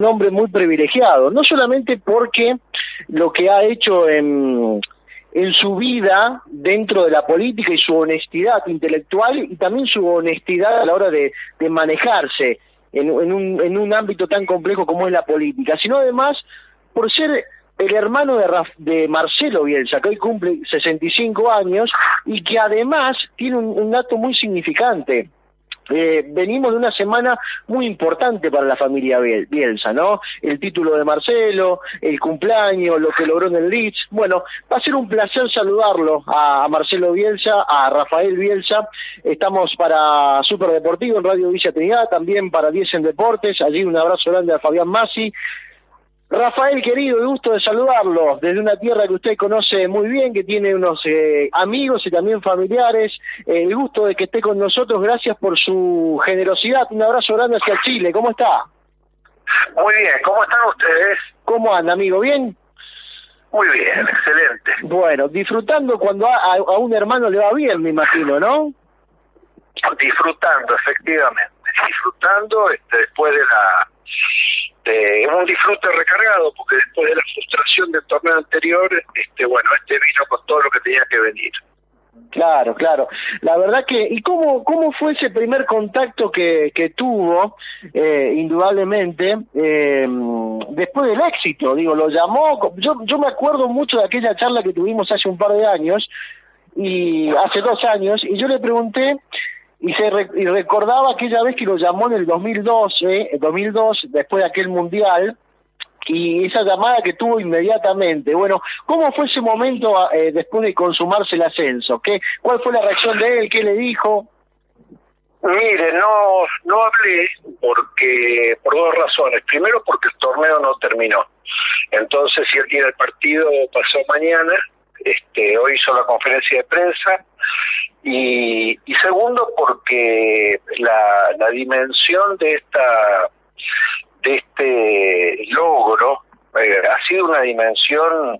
un hombre muy privilegiado, no solamente porque lo que ha hecho en su vida dentro de la política y su honestidad intelectual y también su honestidad a la hora de manejarse en un ámbito tan complejo como es la política, sino además por ser el hermano de Marcelo Bielsa, que hoy cumple 65 años y que además tiene un dato muy significante. Venimos de una semana muy importante para la familia Bielsa, ¿no? El título de Marcelo, el cumpleaños, lo que logró en el Leeds. Bueno, va a ser un placer saludarlo a Marcelo Bielsa, a Rafael Bielsa. Estamos para Super Deportivo en Radio Villa Trinidad, también para 10 en Deportes. Allí un abrazo grande a Fabián Massi. Rafael, querido, el gusto de saludarlo desde una tierra que usted conoce muy bien, que tiene unos amigos y también familiares. El gusto de que esté con nosotros, gracias por su generosidad. Un abrazo grande hacia Chile. ¿Cómo está? Muy bien, ¿cómo están ustedes? ¿Cómo anda, amigo? ¿Bien? Muy bien, excelente. Bueno, disfrutando cuando a un hermano le va bien, me imagino, ¿no? Disfrutando, efectivamente. Disfrutando después de un disfrute recargado, porque después de la frustración del torneo anterior, bueno, vino con todo lo que tenía que venir. Claro, claro. La verdad que, ¿y cómo fue ese primer contacto que tuvo, indudablemente, después del éxito? Digo, lo llamó, yo me acuerdo mucho de aquella charla que tuvimos hace un par de años, hace 2 años, y yo le pregunté, y recordaba aquella vez que lo llamó en el 2002, después de aquel mundial, y esa llamada que tuvo inmediatamente. Bueno, ¿cómo fue ese momento después de consumarse el ascenso? ¿Cuál fue la reacción de él? ¿Qué le dijo? Mire, no hablé por 2 razones. Primero, porque el torneo no terminó. Entonces, si el día del partido pasó mañana, hoy hizo la conferencia de prensa, y segundo, porque la dimensión de este logro ha sido una dimensión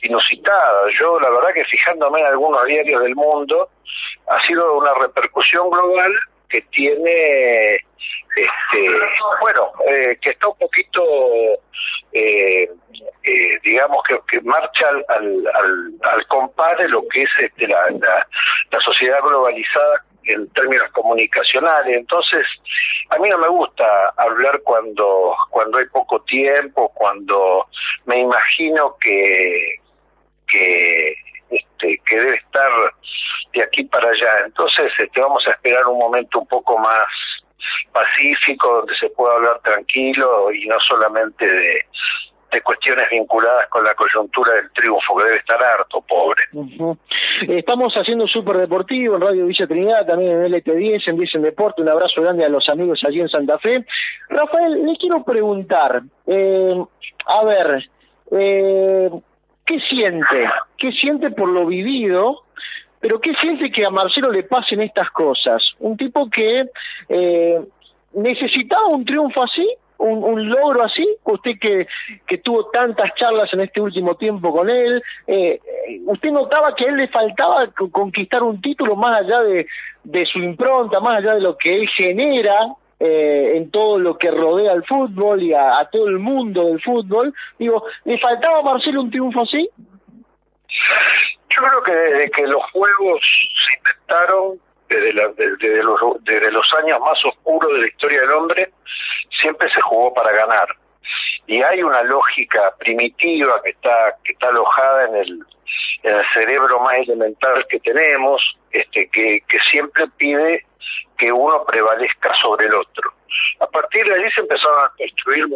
inusitada. Yo, la verdad que fijándome en algunos diarios del mundo, ha sido una repercusión global que tiene, que está un poquito, digamos que marcha al compás de lo que es la sociedad globalizada en términos comunicacionales. Entonces, a mí no me gusta hablar cuando hay poco tiempo, cuando me imagino que debe estar de aquí para allá. Entonces, vamos a esperar un momento un poco más pacífico, donde se pueda hablar tranquilo y no solamente de cuestiones vinculadas con la coyuntura del triunfo, que debe estar harto, pobre. Uh-huh. Estamos haciendo Super Deportivo en Radio Villa Trinidad, también en LT10, en 10 en Deporte. Un abrazo grande a los amigos allí en Santa Fe. Rafael, le quiero preguntar, ¿qué siente? ¿Qué siente por lo vivido? Pero ¿qué siente que a Marcelo le pasen estas cosas? Un tipo que necesitaba un triunfo así, un logro así, usted que tuvo tantas charlas en este último tiempo con él, ¿usted notaba que a él le faltaba conquistar un título más allá de su impronta, más allá de lo que él genera en todo lo que rodea al fútbol y a todo el mundo del fútbol? Digo, ¿le faltaba a Marcelo un triunfo así? Yo creo que desde que los juegos se inventaron, desde los años más oscuros de la historia del hombre, siempre se jugó para ganar. Y hay una lógica primitiva que está alojada en el cerebro más elemental que tenemos, que siempre pide que uno prevalezca sobre el otro. A partir de allí se empezaron a construir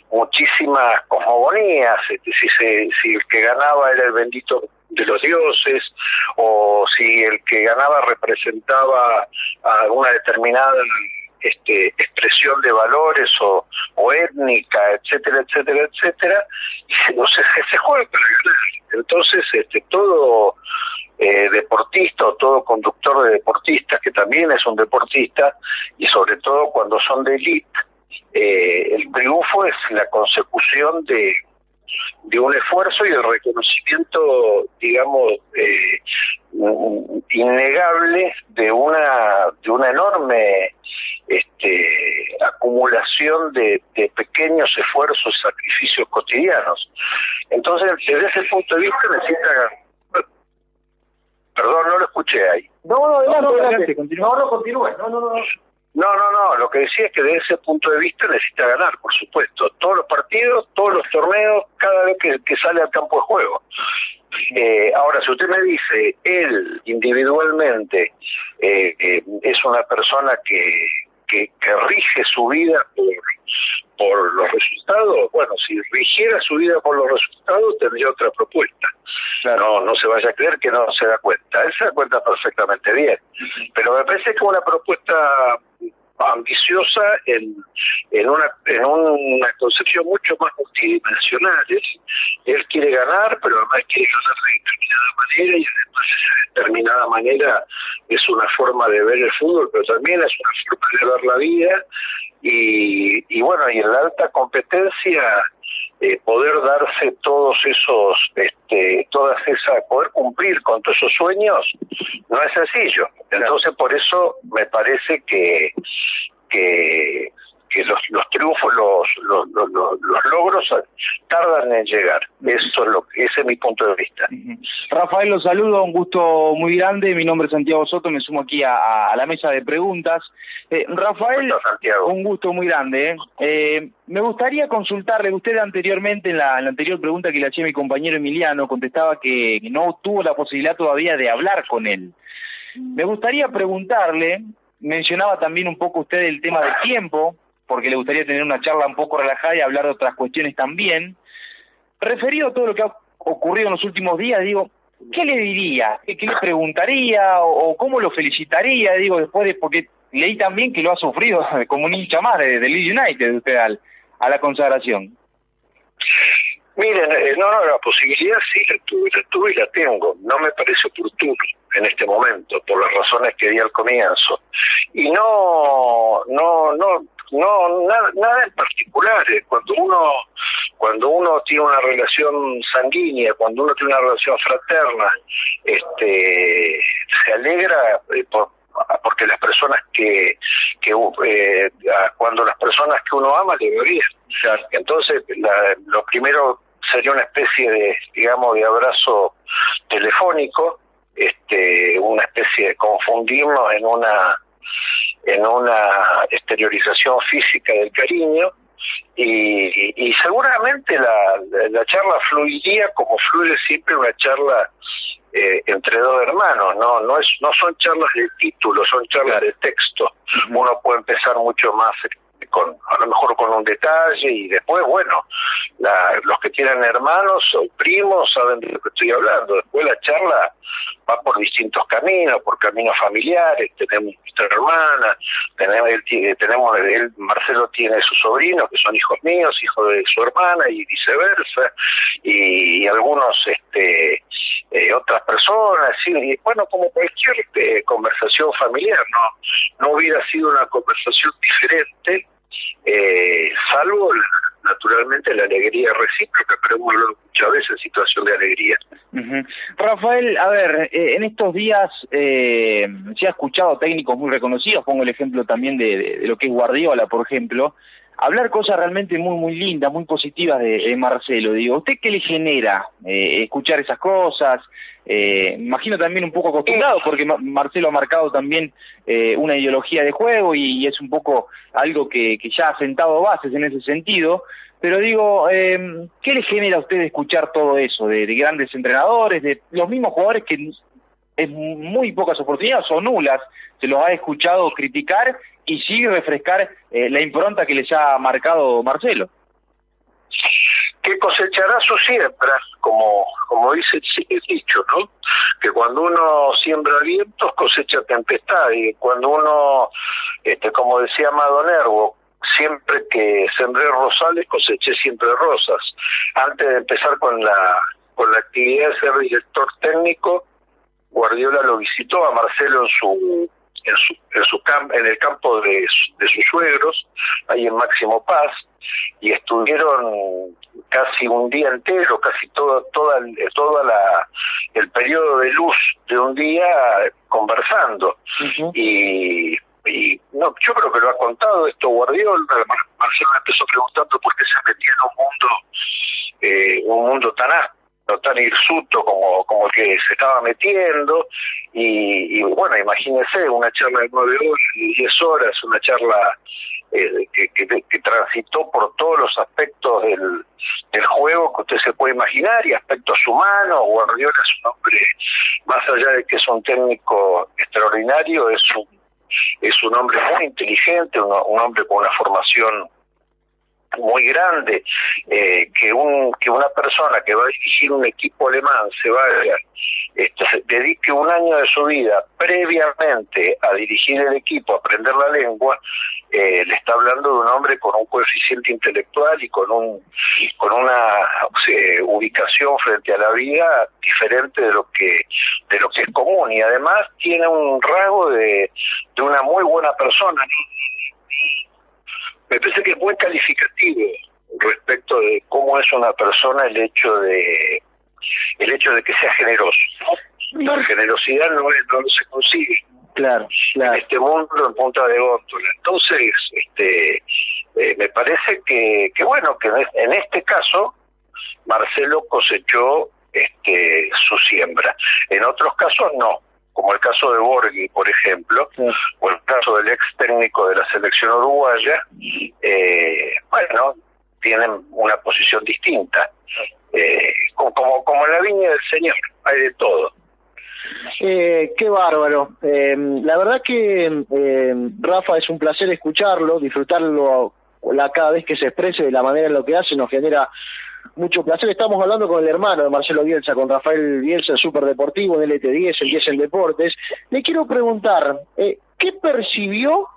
muchísimas cosmogonías, si el que ganaba era el bendito de los dioses, o si el que ganaba representaba a una determinada expresión de valores o étnica, etcétera, etcétera, etcétera, y se juega para ganar. Entonces, todo deportista o todo conductor de deportistas, que también es un deportista, y sobre todo cuando son de élite, el triunfo es la consecución de un esfuerzo y el reconocimiento, digamos, innegable de una enorme acumulación de pequeños esfuerzos, sacrificios cotidianos. Entonces, desde ese punto de vista necesita... Perdón, no lo escuché ahí. No, adelante. Continúe. No, lo que decía es que desde ese punto de vista necesita ganar, por supuesto. Todos los partidos, todos los torneos, cada vez que sale al campo de juego. Ahora, si usted me dice, él individualmente es una persona que rige su vida por los resultados, bueno, si rigiera su vida por los resultados tendría otra propuesta. Claro. No se vaya a creer que no se da cuenta. Él se da cuenta perfectamente bien. Pero me parece que es una propuesta ambiciosa en una concepción mucho más multidimensional. Él quiere ganar, pero además quiere ganar de determinada manera, y además esa determinada manera es una forma de ver el fútbol, pero también es una forma de ver la vida, y bueno, y en la alta competencia poder darse todos esos, poder cumplir con todos esos sueños no es sencillo. Entonces, por eso me parece que los triunfos, los logros tardan en llegar. Ese es mi punto de vista. Rafael, los saludo, un gusto muy grande. Mi nombre es Santiago Soto, me sumo aquí a la mesa de preguntas. Rafael, un gusto muy grande. Me gustaría consultarle, usted anteriormente, en la anterior pregunta que le hacía mi compañero Emiliano, contestaba que no tuvo la posibilidad todavía de hablar con él. Me gustaría preguntarle, mencionaba también un poco usted el tema del tiempo, porque le gustaría tener una charla un poco relajada y hablar de otras cuestiones también. Referido a todo lo que ha ocurrido en los últimos días, digo, ¿qué le diría? ¿Qué le preguntaría? ¿O cómo lo felicitaría? Digo, porque leí también que lo ha sufrido como un hincha más de Leeds United, usted a la consagración. Miren, la posibilidad sí la tuve y la tengo. No me parece oportuno en este momento, por las razones que di al comienzo. Y nada en particular. Cuando uno tiene una relación sanguínea, cuando uno tiene una relación fraterna, se alegra porque las personas cuando las personas que uno ama le bien. Entonces, lo primero sería una especie de abrazo telefónico, una especie de confundirnos en una exteriorización física del cariño, y seguramente la charla fluiría como fluye siempre una charla entre dos hermanos. No son charlas de título, son charlas de texto. Uno puede empezar mucho más a lo mejor con un detalle, y después, bueno, los que tienen hermanos o primos saben de lo que estoy hablando. Después la charla va por distintos caminos, por caminos familiares. Tenemos nuestra hermana, Marcelo tiene sus sobrinos que son hijos míos, hijos de su hermana, y viceversa, y algunos otras personas, sí, y bueno, como cualquier conversación familiar, no hubiera sido una conversación diferente, salvo naturalmente la alegría recíproca, pero hemos hablado muchas veces en situación de alegría. Rafael, a ver, en estos días se ha escuchado técnicos muy reconocidos, pongo el ejemplo también de lo que es Guardiola, por ejemplo, hablar cosas realmente muy muy lindas, muy positivas de Marcelo. Digo, ¿usted qué le genera escuchar esas cosas? Imagino también un poco acostumbrado, porque Marcelo ha marcado también una ideología de juego, y es un poco algo que ya ha sentado bases en ese sentido. Pero digo, ¿qué le genera a usted escuchar todo eso de grandes entrenadores, de los mismos jugadores que en muy pocas oportunidades o nulas se los ha escuchado criticar y sí refrescar la impronta que les ha marcado Marcelo? Que cosechará su siembra, como dice el dicho, ¿no? Que cuando uno siembra vientos cosecha tempestad, y cuando uno, como decía Amado Nervo, siempre que sembré rosales coseché siempre rosas. Antes de empezar con la actividad de ser director técnico, Guardiola lo visitó a Marcelo en el campo de sus suegros, ahí en Máximo Paz, y estuvieron casi un día entero, casi el periodo de luz de un día conversando. Y no, yo creo que lo ha contado esto Guardiola. Marcelo empezó preguntando por qué se metía en un mundo tan áspero, tan hirsuto como el que se estaba metiendo, y bueno, imagínese una charla de 9 horas y 10 horas, una charla que transitó por todos los aspectos del juego que usted se puede imaginar, y aspectos humanos. Guardiola es un hombre, más allá de que es un técnico extraordinario, es un hombre muy inteligente, un hombre con una formación muy grande. Que una persona que va a dirigir un equipo alemán se vaya, dedique un año de su vida previamente a dirigir el equipo, a aprender la lengua, le está hablando de un hombre con un coeficiente intelectual y con una ubicación frente a la vida diferente de lo que es común, y además tiene un rasgo de una muy buena persona, ¿no? Me parece que es muy calificativo respecto de cómo es una persona el hecho de que sea generoso. La generosidad no se consigue claro en este mundo en punta de góndola. Entonces, me parece que bueno, que en este caso Marcelo cosechó su siembra. En otros casos no, como el caso de Borghi, por ejemplo, o el caso del ex técnico de la selección uruguaya. Bueno, tienen una posición distinta, como en la viña del Señor, hay de todo. Qué bárbaro. La verdad que Rafa, es un placer escucharlo, disfrutarlo cada vez que se exprese de la manera en lo que hace, nos genera mucho placer. Estamos hablando con el hermano de Marcelo Bielsa, con Rafael Bielsa, Superdeportivo en LT10, el 10 en Deportes. Le quiero preguntar, ¿qué percibió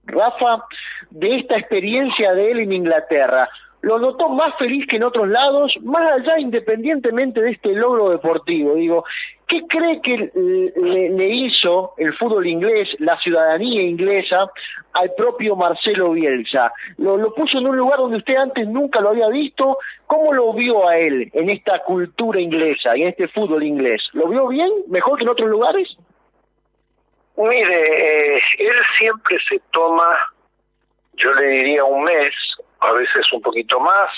Rafa de esta experiencia de él en Inglaterra? ¿Lo notó más feliz que en otros lados? Más allá, independientemente de este logro deportivo, digo, ¿qué cree que le hizo el fútbol inglés, la ciudadanía inglesa, al propio Marcelo Bielsa? ¿Lo puso en un lugar donde usted antes nunca lo había visto? ¿Cómo lo vio a él en esta cultura inglesa y en este fútbol inglés? ¿Lo vio bien? ¿Mejor que en otros lugares? Mire, él siempre se toma, yo le diría, un mes, a veces un poquito más,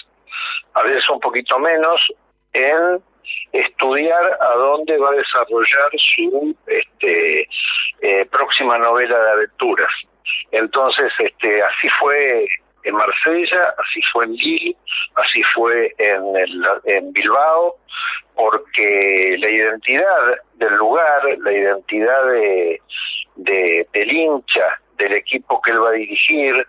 a veces un poquito menos, en estudiar a dónde va a desarrollar su próxima novela de aventuras. Entonces, así fue en Marsella, así fue en Lille, así fue en Bilbao, porque la identidad del lugar, la identidad del hincha, del equipo que él va a dirigir,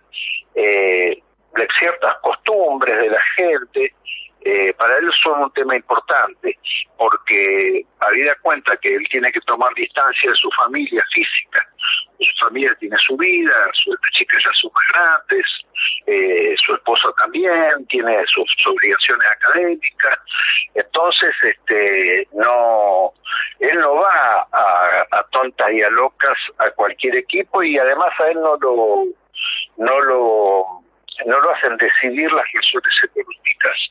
de ciertas costumbres de la gente, para él son un tema importante, porque habida cuenta que él tiene que tomar distancia de su familia física. Su familia tiene su vida, las chicas ya son más grandes, su esposa también tiene sus obligaciones académicas. Entonces, él no va a tontas y a locas a cualquier equipo, y además a él no lo hacen decidir las razones económicas.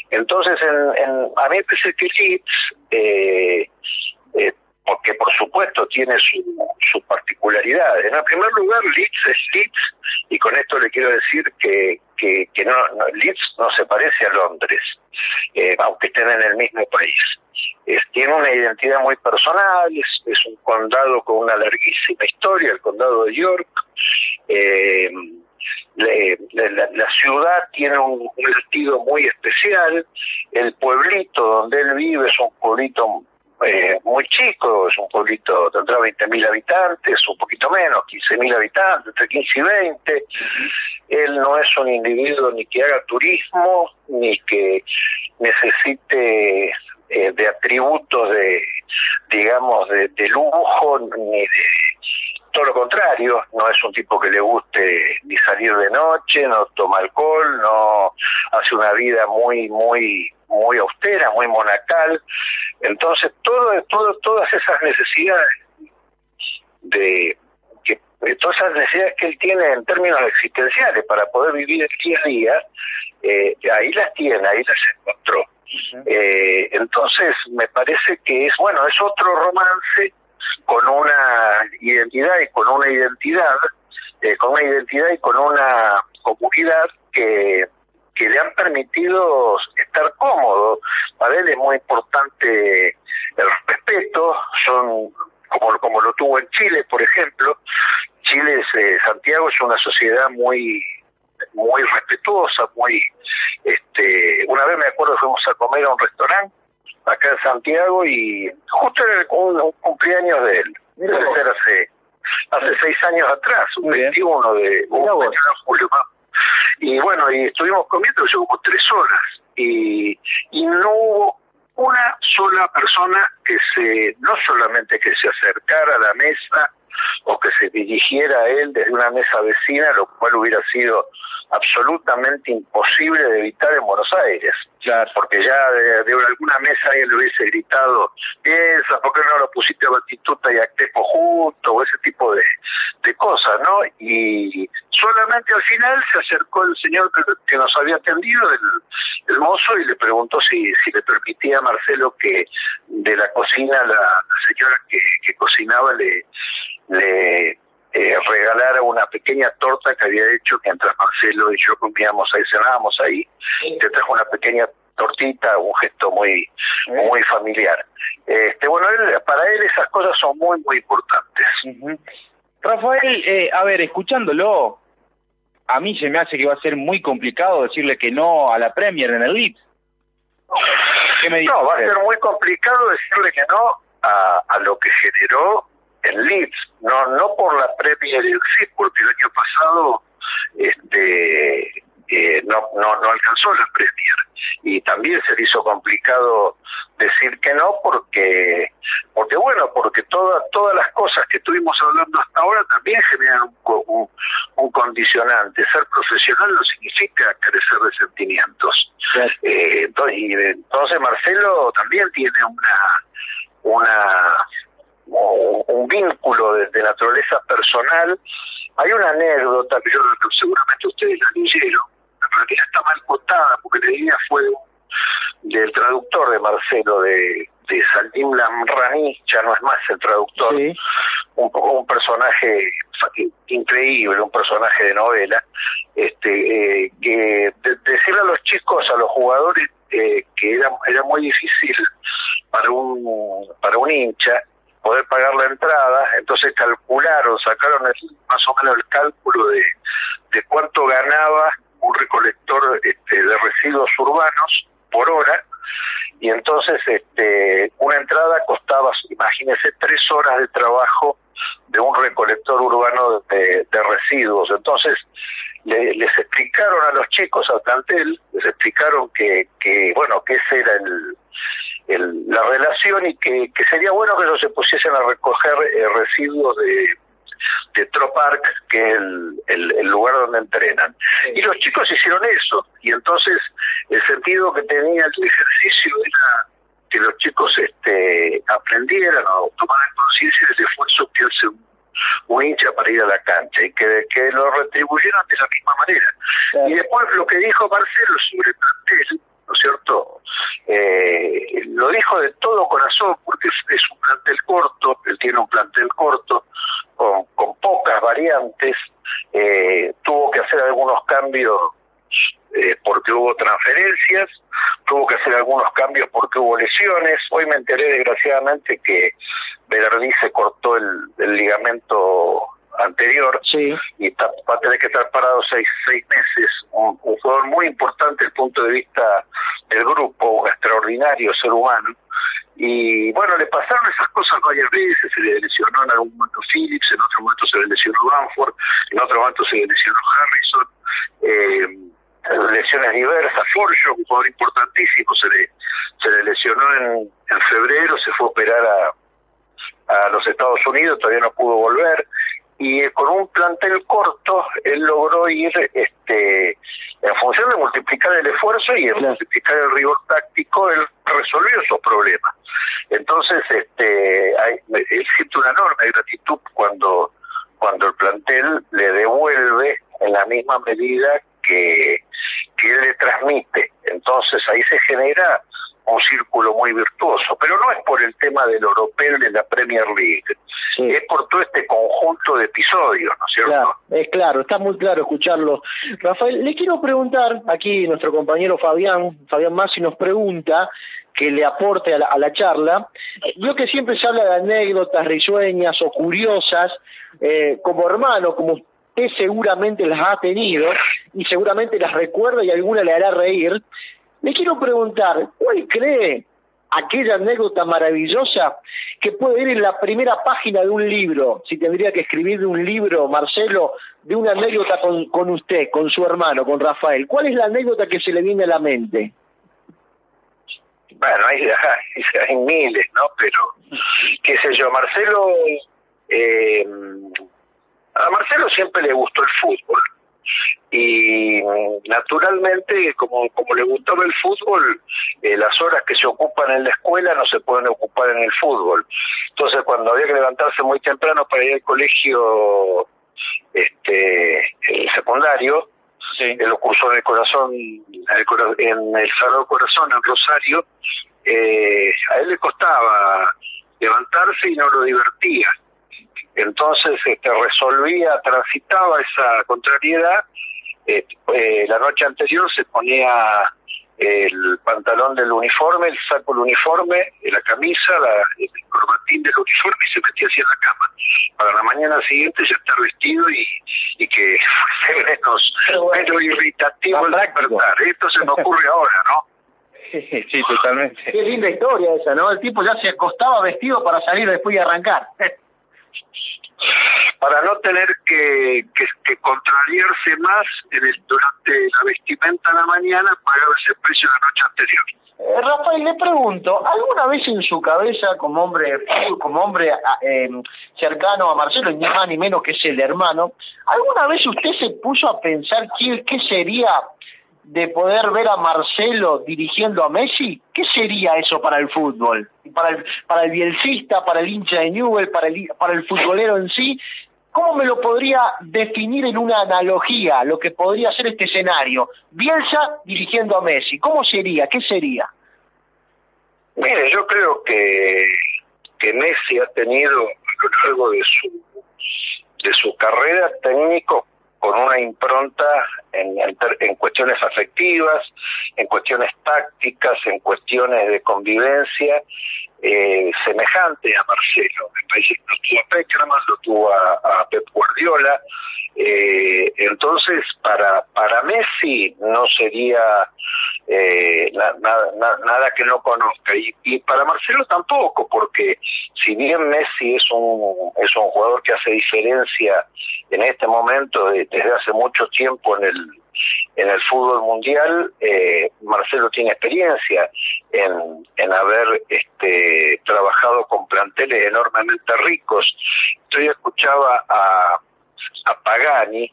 Entonces, a mí me parece que Leeds, porque por supuesto tiene sus particularidades. En primer lugar, Leeds es Leeds, y con esto le quiero decir que Leeds no se parece a Londres, aunque estén en el mismo país. Tiene una identidad muy personal, es un condado con una larguísima historia, el condado de York. La ciudad tiene un latido muy especial. El pueblito donde él vive es un pueblito muy chico, es un pueblito, tendrá 20.000 habitantes, un poquito menos, 15.000 habitantes, entre 15 y 20. Él no es un individuo ni que haga turismo, ni que necesite de atributos de lujo, ni de... Todo lo contrario, no es un tipo que le guste ni salir de noche, no toma alcohol, no hace una vida muy austera, muy monacal. Entonces, todas esas necesidades todas esas necesidades que él tiene en términos existenciales para poder vivir el día a día, ahí las tiene, ahí las encontró. Entonces me parece que es otro romance con una identidad y con una identidad y con una comunidad que le han permitido estar cómodo. Para él es muy importante el respeto, como lo tuvo en Chile, por ejemplo. Chile, Santiago es una sociedad muy respetuosa, una vez me acuerdo que fuimos a comer a un restaurante acá en Santiago y justo era un cumpleaños de él. Debe ser hace 6 años atrás, un 21 de julio. Y y estuvimos comiendo como 3 horas y no hubo una sola persona no solamente que se acercara a la mesa o que se dirigiera a él desde una mesa vecina, lo cual hubiera sido absolutamente imposible de evitar en Buenos Aires. Claro. Porque ya de alguna mesa alguien le hubiese gritado, piensa, ¿por qué no lo pusiste a Batistuta y a Crespo junto? O ese tipo de cosas, ¿no? Y solamente al final se acercó el señor que nos había atendido, el mozo, y le preguntó si le permitía a Marcelo que de la cocina la señora que cocinaba le regalara una pequeña torta que había hecho mientras Marcelo y yo comíamos ahí, cenábamos ahí. Te trajo una pequeña tortita, un gesto muy familiar. Para él esas cosas son muy importantes. Rafael, a ver, escuchándolo, a mí se me hace que va a ser muy complicado decirle que no a la Premier en el Leeds. ¿Qué me dice? No, va a ser muy complicado decirle que no a lo que generó en Leeds, no por la Premier en sí, porque el año pasado no alcanzó la Premier y también se le hizo complicado decir que no porque todas las cosas que estuvimos hablando hasta ahora también generan un condicionante. Ser profesional no significa carecer de sentimientos. Claro. Entonces Marcelo también tiene un vínculo de naturaleza personal. Hay una anécdota que seguramente ustedes la leyeron, en realidad está mal contada porque la idea fue del traductor de Marcelo, de Salim Lamrani, ya no es más el traductor, sí. un personaje increíble, un personaje de novela, que decirle a los chicos, a los jugadores, que era muy difícil para un hincha poder pagar la entrada, entonces sacaron más o menos el cálculo de cuánto ganaba un recolector de residuos urbanos por hora, y entonces una entrada costaba, imagínense, 3 horas de trabajo de un recolector urbano de residuos. Entonces les explicaron a los chicos, al plantel, les explicaron que esa era la relación y que sería bueno que ellos se pusiesen a recoger residuos de Tropark, que es el lugar donde entrenan. Sí. Y los chicos hicieron eso, y entonces el sentido que tenía el ejercicio era que los chicos aprendieran o tomaran conciencia del esfuerzo que hace un hincha para ir a la cancha y que lo retribuyeran de la misma manera. Claro. Y después lo que dijo Marcelo sobre el plantel, ¿no es cierto? Lo dijo de todo corazón porque es un plantel corto, él tiene un plantel corto con pocas variantes, tuvo que hacer algunos cambios porque hubo transferencias, tuvo que hacer algunos cambios porque hubo lesiones. Hoy me enteré desgraciadamente que Berardí se cortó el ligamento anterior, sí, y va a tener que estar parado 6 meses. Un jugador muy importante desde el punto de vista del grupo, un extraordinario ser humano. Y le pasaron esas cosas varias veces. Se le lesionó en algún momento Phillips, en otro momento se le lesionó Bamford, en otro momento se le lesionó Harrison, lesiones diversas. Forjo, un jugador importantísimo, se le lesionó en febrero, se fue a operar a los Estados Unidos, todavía no pudo volver. Y con un plantel corto, él logró ir en función de multiplicar el esfuerzo y de multiplicar el rigor táctico, él resolvió esos problemas. Entonces, él siente una enorme gratitud cuando cuando el plantel le devuelve en la misma medida que él le transmite. Entonces ahí se genera un círculo muy virtuoso, pero no es por el tema del europeo de la Premier League, sí, es por todo este conjunto de episodios, ¿no es cierto? Claro, es claro, está muy claro escucharlo. Rafael, le quiero preguntar, aquí nuestro compañero Fabián Massi nos pregunta, que le aporte a la charla, yo que siempre se habla de anécdotas risueñas o curiosas, como hermano, como usted seguramente las ha tenido, y seguramente las recuerda y alguna le hará reír. Le quiero preguntar, ¿cuál cree aquella anécdota maravillosa que puede ir en la primera página de un libro? Si tendría que escribir de un libro, Marcelo, de una anécdota con usted, con su hermano, con Rafael. ¿Cuál es la anécdota que se le viene a la mente? Bueno, hay miles, ¿no? Pero, qué sé yo, Marcelo... a Marcelo siempre le gustó el fútbol. Y naturalmente, como le gustaba el fútbol, las horas que se ocupan en la escuela no se pueden ocupar en el fútbol. Entonces, cuando había que levantarse muy temprano para ir al colegio, el secundario, sí, él lo cursó en el Corazón, en el Sagrado Corazón, en Rosario, a él le costaba levantarse y no lo divertía. Entonces transitaba esa contrariedad. La noche anterior se ponía el pantalón del uniforme, el saco del uniforme, la camisa, el corbatín del uniforme y se metía hacia la cama. Para la mañana siguiente ya estar vestido y que fuese menos irritativo el despertar. Esto se me ocurre ahora, ¿no? Sí, totalmente. Qué linda historia esa, ¿no? El tipo ya se acostaba vestido para salir después y arrancar. Para no tener que contrariarse más durante la vestimenta a la mañana, pagaba ese precio la noche anterior. Rafael, le pregunto, ¿alguna vez en su cabeza, como hombre cercano a Marcelo, ni más ni menos que es el hermano, ¿alguna vez usted se puso a pensar qué sería de poder ver a Marcelo dirigiendo a Messi? ¿Qué sería eso para el fútbol? Para el bielcista, para el hincha de Newell's, para el futbolero en sí. ¿Cómo me lo podría definir en una analogía lo que podría ser este escenario? Bielsa dirigiendo a Messi, ¿cómo sería? ¿Qué sería? Mire, yo creo que Messi ha tenido a lo largo de su carrera técnico con una impronta en cuestiones afectivas, en cuestiones tácticas, en cuestiones de convivencia, semejante a Marcelo. Me parece que lo tuvo a Peckerman, lo tuvo a Pep Guardiola. Entonces, para Messi no sería nada que no conozca. Y para Marcelo tampoco, porque si bien Messi es un jugador que hace diferencia en este momento desde hace mucho tiempo en el fútbol mundial, Marcelo tiene experiencia en haber trabajado con planteles enormemente ricos. Yo escuchaba a Pagani,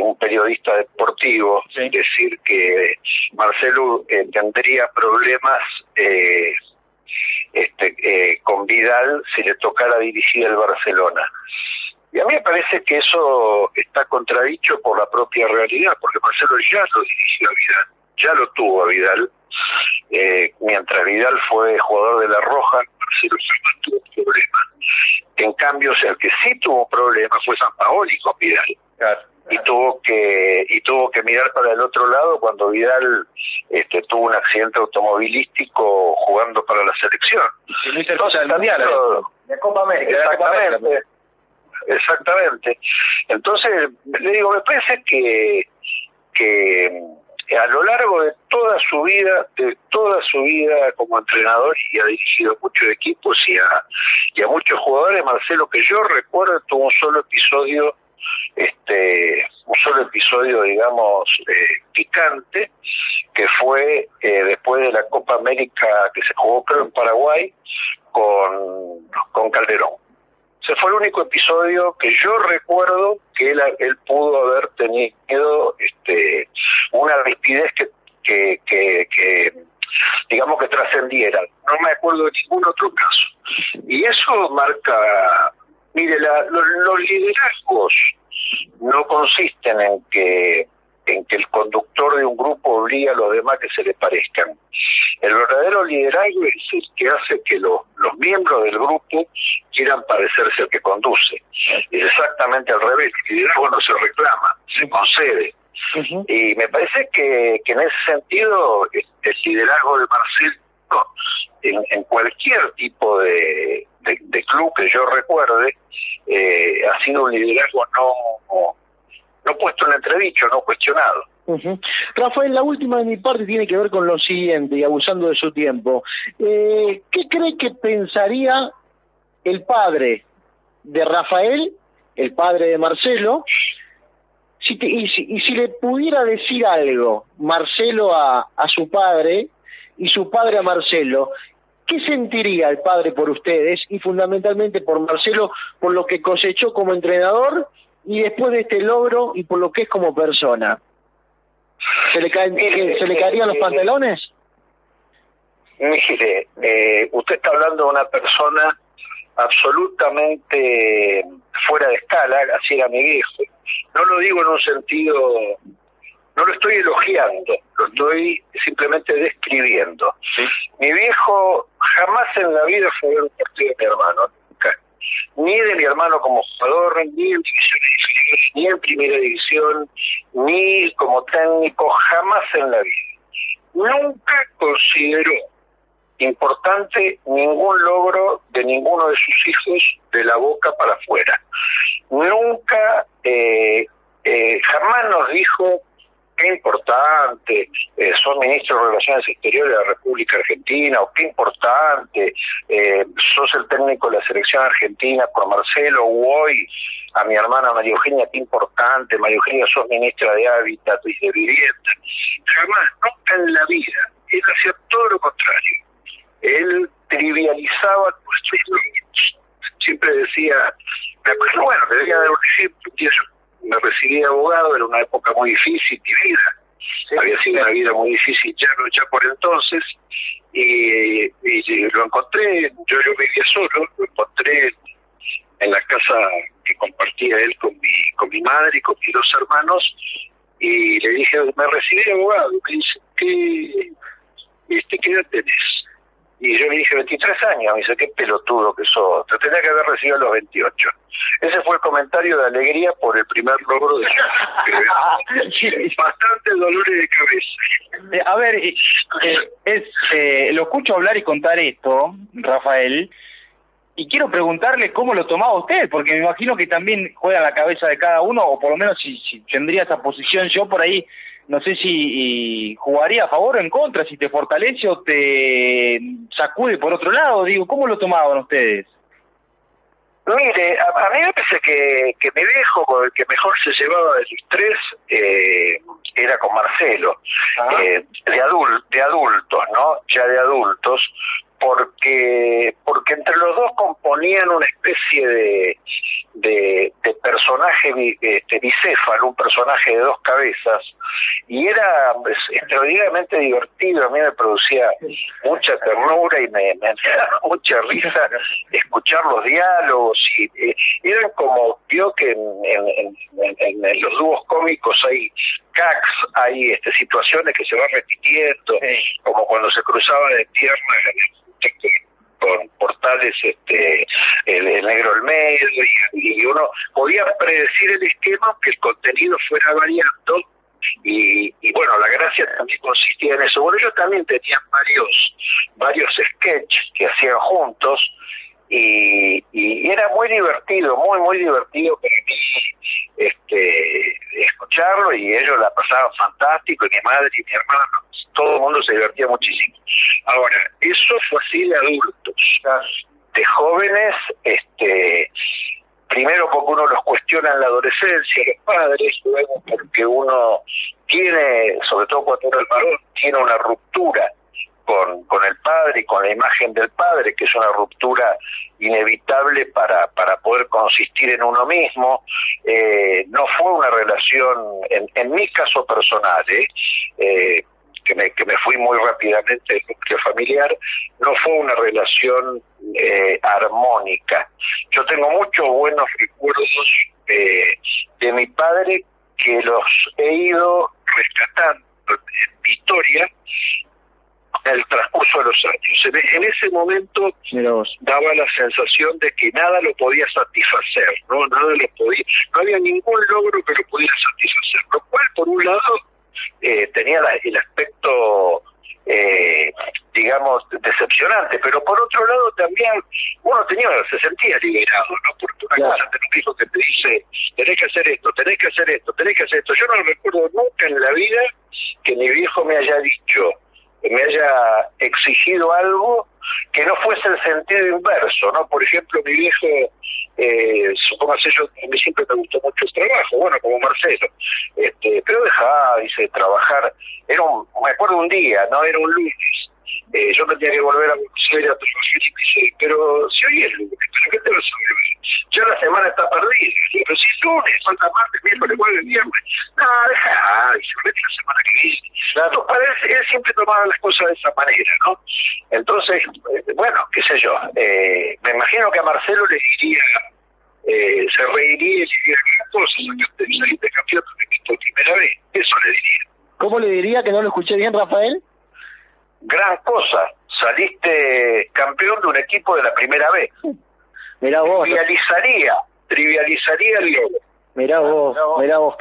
un periodista deportivo, sí, decir que Marcelo tendría problemas con Vidal si le tocara dirigir el Barcelona. Y a mí me parece que eso está contradicho por la propia realidad, porque Marcelo ya lo dirigió a Vidal, ya lo tuvo a Vidal. Mientras Vidal fue jugador de La Roja, Marcelo jamás tuvo problemas. En cambio, el que sí tuvo problemas fue Sampaoli con Vidal. Claro. Y tuvo que mirar para el otro lado cuando Vidal tuvo un accidente automovilístico jugando para la selección. Entonces, de Copa América. Exactamente. Entonces, le digo, me parece que a lo largo de toda su vida como entrenador, y ha dirigido muchos equipos y a muchos jugadores, Marcelo, que yo recuerdo, tuvo un solo episodio, digamos, picante, que fue después de la Copa América que se jugó, creo, en Paraguay, con Calderón. Ese fue el único episodio que yo recuerdo que él pudo haber tenido una rapidez que digamos que trascendiera. No me acuerdo de ningún otro caso. Y eso marca Mire, los liderazgos no consisten en que el conductor de un grupo obliga a los demás que se le parezcan. El verdadero liderazgo es el que hace que los miembros del grupo quieran parecerse al que conduce. Es exactamente al revés. El liderazgo no se reclama, se concede. Uh-huh. Y me parece que en ese sentido el liderazgo de Marcelo en cualquier tipo de club que yo recuerde ha sido un liderazgo no puesto en entredicho, no cuestionado. Uh-huh. Rafael, la última de mi parte tiene que ver con lo siguiente, y abusando de su tiempo. ¿Qué cree que pensaría el padre de Rafael, el padre de Marcelo, si le pudiera decir algo Marcelo a su padre y su padre a Marcelo? ¿Qué sentiría el padre por ustedes y fundamentalmente por Marcelo, por lo que cosechó como entrenador y después de este logro y por lo que es como persona? ¿Se le caerían los pantalones? Mire, usted está hablando de una persona absolutamente fuera de escala, así era mi viejo. No lo digo en un sentido, no lo estoy elogiando, lo estoy simplemente describiendo. ¿Sí? Mi viejo jamás en la vida fue a ver un partido de mi hermano, nunca. Ni de mi hermano como jugador, ni en divisiones inferiores, ni en primera división, ni como técnico, jamás en la vida. Nunca consideró importante ningún logro de ninguno de sus hijos de la boca para afuera. Nunca, jamás nos dijo qué importante, sos ministro de Relaciones Exteriores de la República Argentina, o qué importante, sos el técnico de la selección argentina por Marcelo, o hoy a mi hermana María Eugenia, qué importante, María Eugenia, sos ministra de Hábitat y de Vivienda. Jamás, nunca en la vida. Él hacía todo lo contrario. Él trivializaba nuestros logros. Siempre decía, bueno, le debería dar un ejemplo, que yo me recibí de abogado, era una época muy difícil mi vida. Sí, había sido una vida muy difícil ya por entonces, y lo encontré, yo vivía solo, lo encontré en la casa que compartía él con mi madre y con mis dos hermanos, y le dije, me recibí de abogado. Me dice, ¿qué edad tenés? Y yo le dije 23 años. Me dice, qué pelotudo que sos, te tenía que haber recibido a los 28. Ese fue el comentario de alegría por el primer logro de bastantes dolores de cabeza. A ver, lo escucho hablar y contar esto, Rafael, y quiero preguntarle cómo lo tomaba usted, porque me imagino que también juega en la cabeza de cada uno, o por lo menos si tendría esa posición yo por ahí, no sé si jugaría a favor o en contra, si te fortalece o te sacude por otro lado. Digo, ¿cómo lo tomaban ustedes? Mire, a mí me parece que mi viejo, con el que mejor se llevaba de los tres, era con Marcelo, de adultos, ¿no? Ya de adultos, porque entre los dos componían una especie de personaje bicéfalo, un personaje de dos cabezas, y era extraordinariamente divertido. A mí me producía mucha ternura y me daba mucha risa escuchar los diálogos, y eran como, vio que en los dúos cómicos hay gags, hay situaciones que se van repitiendo, como cuando se cruzaban de piernas con Portales, el Negro Olmedo, y uno podía predecir el esquema, aunque el contenido fuera variando, y bueno, la gracia también consistía en eso. Bueno, ellos también tenían varios sketches que hacían juntos, y era muy divertido, muy divertido para mí escucharlo, y ellos la pasaban fantástico, y mi madre y mi hermano, todo el mundo se divertía muchísimo. Ahora, eso fue así de adultos. De jóvenes, primero porque uno los cuestiona en la adolescencia, los padres, luego porque uno tiene, sobre todo cuando uno es varón, tiene una ruptura con el padre y con la imagen del padre, que es una ruptura inevitable para poder consistir en uno mismo. No fue una relación, en mi caso personal, que me fui muy rápidamente del núcleo familiar, no fue una relación armónica. Yo tengo muchos buenos recuerdos de mi padre, que los he ido rescatando en mi historia en el transcurso de los años. En ese momento daba la sensación de que nada lo podía satisfacer, no había ningún logro que lo pudiera satisfacer, lo cual por un lado tenía el aspecto digamos decepcionante, pero por otro lado también uno se sentía liberado, ¿no? Porque una cosa de un hijo que te dice tenés que hacer esto, tenés que hacer esto, tenés que hacer esto. Yo no recuerdo nunca en la vida que mi viejo me haya dicho, me haya exigido algo que no fuese el sentido inverso, ¿no? Por ejemplo, mi viejo, supóngase, a mí siempre me gustó mucho el trabajo, bueno, como Marcelo, pero dejaba, dice, trabajar. Me acuerdo un día, ¿no? Era un lunes, yo me tenía que volver a Buenos Aires a trabajar y me dice, pero si hoy es lunes, ¿pero qué te vas a volver? Ya la semana está perdida. Pero si es lunes, falta martes, miércoles, jueves, viernes. No, deja, y se vete la semana que viene. Claro. Para él siempre tomaba las cosas de esa manera, ¿no? Entonces, bueno, qué sé yo, me imagino que a Marcelo le diría, se reiría y le diría gran cosa, saliste campeón por primera vez. Eso le diría. ¿Cómo le diría, que no lo escuché bien, Rafael? Gran cosa, saliste campeón de un equipo de la primera vez. Mirá vos. Trivializaría el logro. Mirá vos,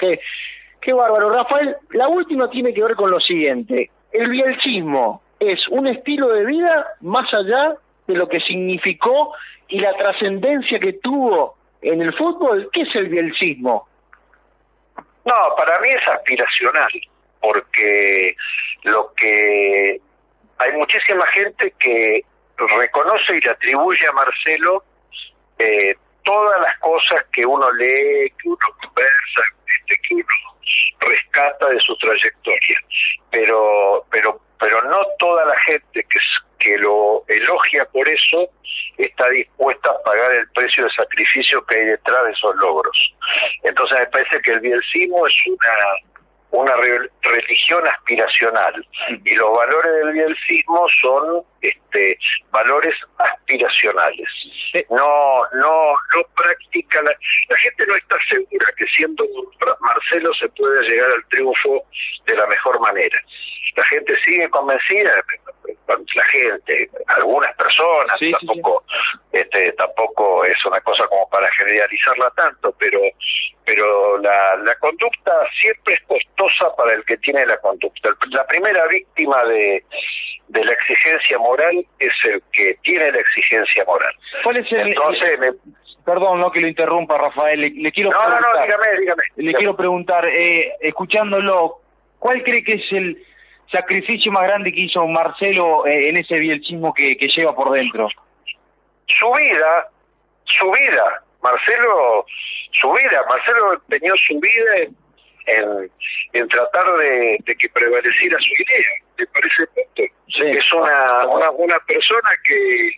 qué bárbaro. Rafael, la última tiene que ver con lo siguiente. El bielcismo es un estilo de vida más allá de lo que significó y la trascendencia que tuvo en el fútbol. ¿Qué es el bielcismo? No, para mí es aspiracional, porque hay muchísima gente que reconoce y le atribuye a Marcelo todas las cosas que uno lee, que uno conversa, que uno rescata de su trayectoria, pero no toda la gente que lo elogia por eso está dispuesta a pagar el precio de sacrificio que hay detrás de esos logros. Entonces me parece que el bielcismo es una religión aspiracional, y los valores del bielcismo son valores aspiracionales. No práctica. La gente no está segura que siendo Marcelo se puede llegar al triunfo de la mejor manera. La gente sigue convencida, la gente, algunas personas, tampoco es una cosa como para generalizarla tanto, pero la conducta siempre es costosa para el que tiene la conducta. La primera víctima de la exigencia moral es el que tiene la exigencia moral. ¿Cuál es el... Entonces, perdón, no que lo interrumpa, Rafael, le quiero preguntar. No, dígame. Le quiero preguntar, escuchándolo, ¿cuál cree que es el sacrificio más grande que hizo Marcelo en ese bielcismo que lleva por dentro? Su vida. Marcelo empeñó su vida en tratar de que prevaleciera su idea. ¿Te parece punto? Sí. Es una persona que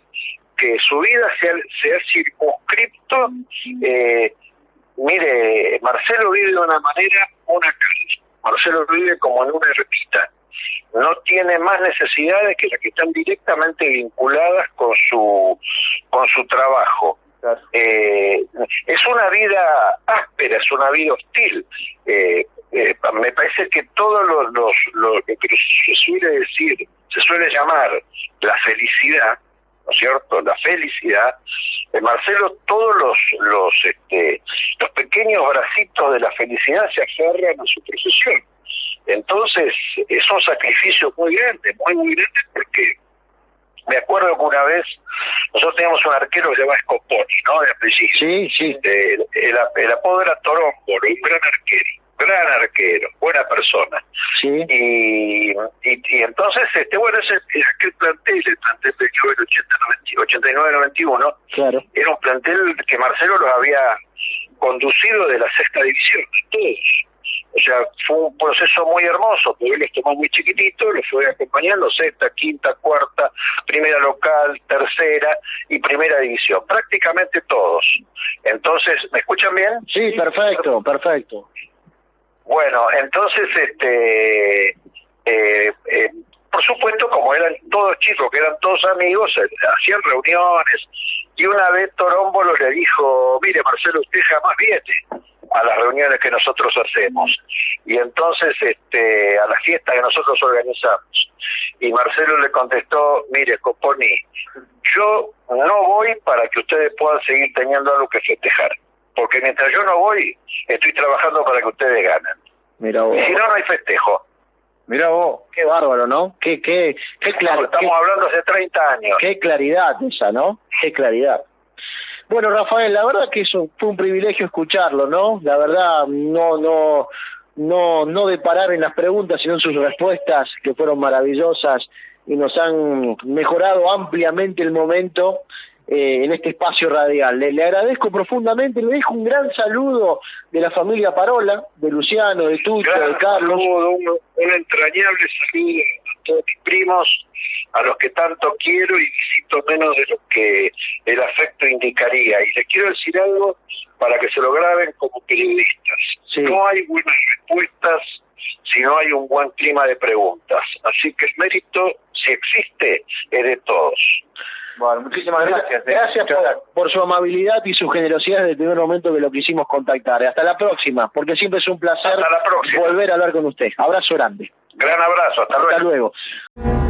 su vida se ha circunscripto. Mire, Marcelo vive de una manera monacal. Marcelo vive como en una ermita. No tiene más necesidades que las que están directamente vinculadas con su trabajo. Claro. Es una vida áspera, es una vida hostil. Me parece que todo lo que se suele llamar la felicidad, ¿no es cierto? La felicidad. Marcelo, todos los pequeños bracitos de la felicidad se aferran a su profesión. Entonces es un sacrificio muy grande, muy grande, porque me acuerdo que una vez nosotros teníamos un arquero que se llama Scoponi, ¿no? De apellido. Sí. El apodo era Torombolo, un gran arquero, buena persona. Sí. Y entonces, aquel plantel, el plantel del 89-91, claro, era un plantel que Marcelo los había conducido de la sexta división, todos. O sea, fue un proceso muy hermoso, porque él los tomó muy chiquititos, los fue acompañando, sexta, quinta, cuarta, primera local, tercera y primera división, prácticamente todos. Entonces, ¿me escuchan bien? Sí, perfecto. Bueno, entonces, políticos, que eran todos amigos, hacían reuniones, y una vez Torómbolo le dijo, mire Marcelo, usted jamás viene a las reuniones que nosotros hacemos, y entonces a las fiestas que nosotros organizamos, y Marcelo le contestó, mire Coponi, yo no voy para que ustedes puedan seguir teniendo algo que festejar, porque mientras yo no voy, estoy trabajando para que ustedes ganen. Mira vos. Y si no, no hay festejo. Mira vos, qué bárbaro, ¿no? Qué claro. Estamos hablando hace 30 años. Qué claridad esa, ¿no? Qué claridad. Bueno, Rafael, la verdad que eso fue un privilegio escucharlo, ¿no? La verdad, no de parar en las preguntas, sino en sus respuestas, que fueron maravillosas y nos han mejorado ampliamente el momento en este espacio radial. Le agradezco profundamente, le dejo un gran saludo de la familia Parola, de Luciano, de Tucho, de Carlos. Un entrañable saludo a todos mis primos, a los que tanto quiero y visito menos de lo que el afecto indicaría. Y les quiero decir algo para que se lo graben como periodistas. Sí. No hay buenas respuestas si no hay un buen clima de preguntas. Así que el mérito, si existe, es de todos. Bueno, muchísimas gracias. Gracias por su amabilidad y su generosidad desde el primer momento que lo quisimos contactar. Hasta la próxima, porque siempre es un placer volver a hablar con usted. Abrazo grande. Gran abrazo, hasta luego. Hasta luego.